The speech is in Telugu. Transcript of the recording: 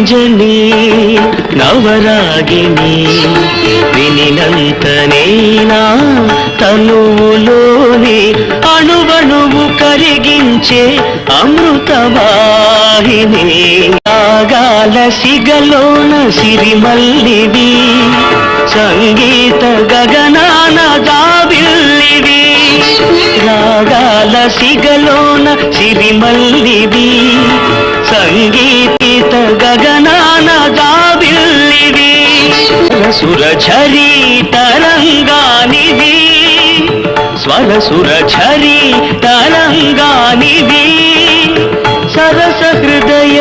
రంజని నవరాగిని వినినంతనేనా తనువులోని అణువణువు కరిగించే అమృతవాహిని రాగాల సిగలోన సిరిమల్లివి సంగీత గగనాన జాబిల్లివి రాగాల సిగలోన సిరిమల్లివి సంగీత గగనాన జాబిల్లివి సురఝరి తరంగానివి స్వరసురఝరి తరంగానివి సరస హృదయ